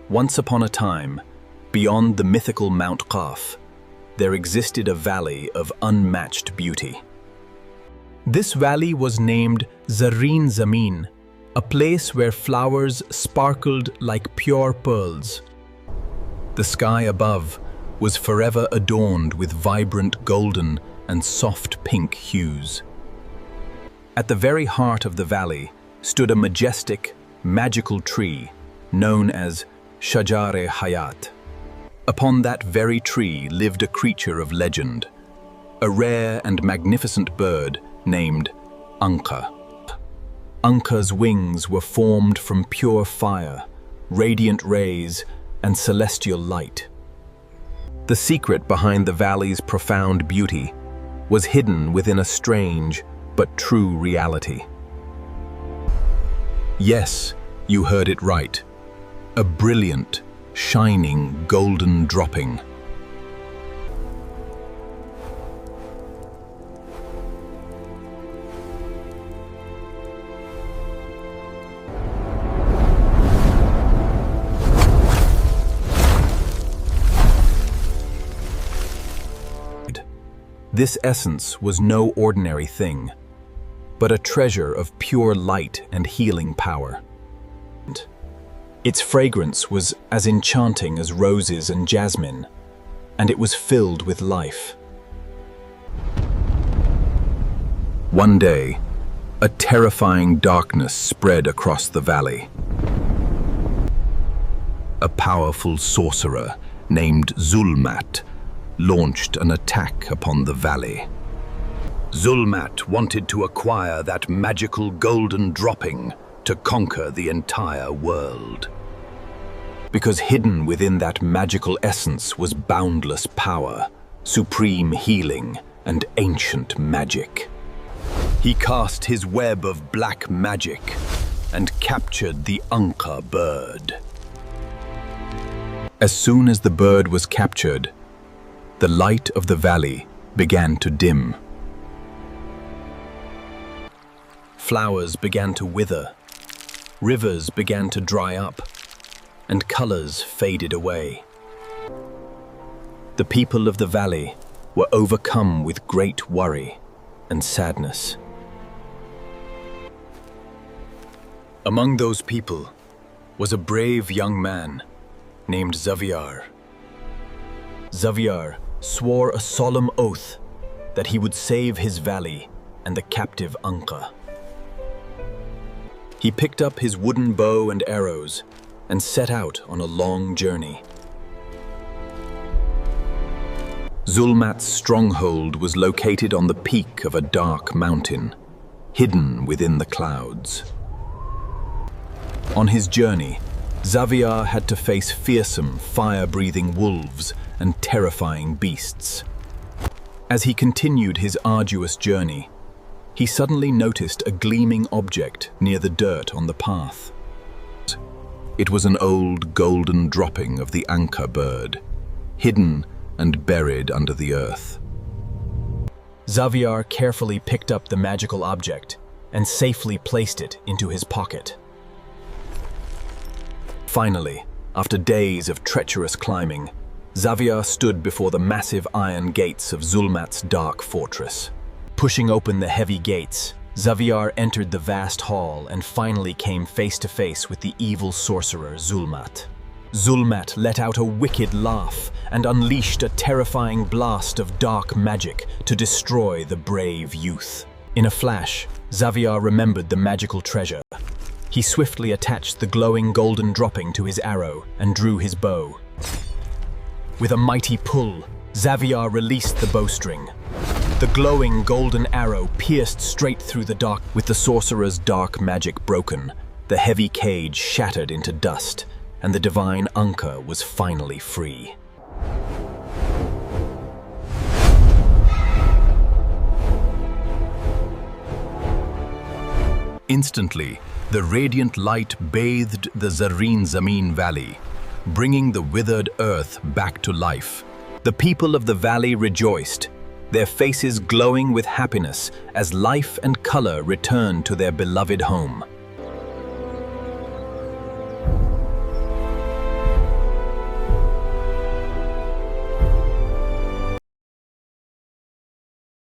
Once upon a time, beyond the mythical Mount Qaf, there existed a valley of unmatched beauty. This valley was named Zareen Zameen, a place where flowers sparkled like pure pearls. The sky above was forever adorned with vibrant golden and soft pink hues. At the very heart of the valley stood a majestic, magical tree known as Shajar-e-Hayat. Upon that very tree lived a creature of legend, a rare and magnificent bird named Anka. Anka's wings were formed from pure fire, radiant rays, and celestial light. The secret behind the valley's profound beauty was hidden within a strange but true reality. Yes, you heard it right. A brilliant, shining golden dropping. This essence was no ordinary thing, but a treasure of pure light and healing power. Its fragrance was as enchanting as roses and jasmine, and it was filled with life. One day, a terrifying darkness spread across the valley. A powerful sorcerer named Zulmat launched an attack upon the valley. Zulmat wanted to acquire that magical golden dropping to conquer the entire world. Because hidden within that magical essence was boundless power, supreme healing, and ancient magic. He cast his web of black magic and captured the Anka bird. As soon as the bird was captured, the light of the valley began to dim. Flowers began to wither, rivers began to dry up, and colors faded away. The people of the valley were overcome with great worry and sadness. Among those people was a brave young man named Xavier. Xavier swore a solemn oath that he would save his valley and the captive Anka. He picked up his wooden bow and arrows and set out on a long journey. Zulmat's stronghold was located on the peak of a dark mountain, hidden within the clouds. On his journey, Xavier had to face fearsome, fire-breathing wolves and terrifying beasts. As he continued his arduous journey, he suddenly noticed a gleaming object near the dirt on the path. It was an old golden dropping of the Anka bird, hidden and buried under the earth. Xavier carefully picked up the magical object and safely placed it into his pocket. Finally, after days of treacherous climbing, Xavier stood before the massive iron gates of Zulmat's dark fortress. Pushing open the heavy gates, Xavier entered the vast hall and finally came face to face with the evil sorcerer Zulmat. Zulmat let out a wicked laugh and unleashed a terrifying blast of dark magic to destroy the brave youth. In a flash, Xavier remembered the magical treasure. He swiftly attached the glowing golden dropping to his arrow and drew his bow. With a mighty pull, Xavier released the bowstring. The glowing golden arrow pierced straight through the dark. With the sorcerer's dark magic broken, the heavy cage shattered into dust, and the divine Anka was finally free. Instantly, the radiant light bathed the Zareen Zameen valley, bringing the withered earth back to life. The people of the valley rejoiced, their faces glowing with happiness as life and color returned to their beloved home.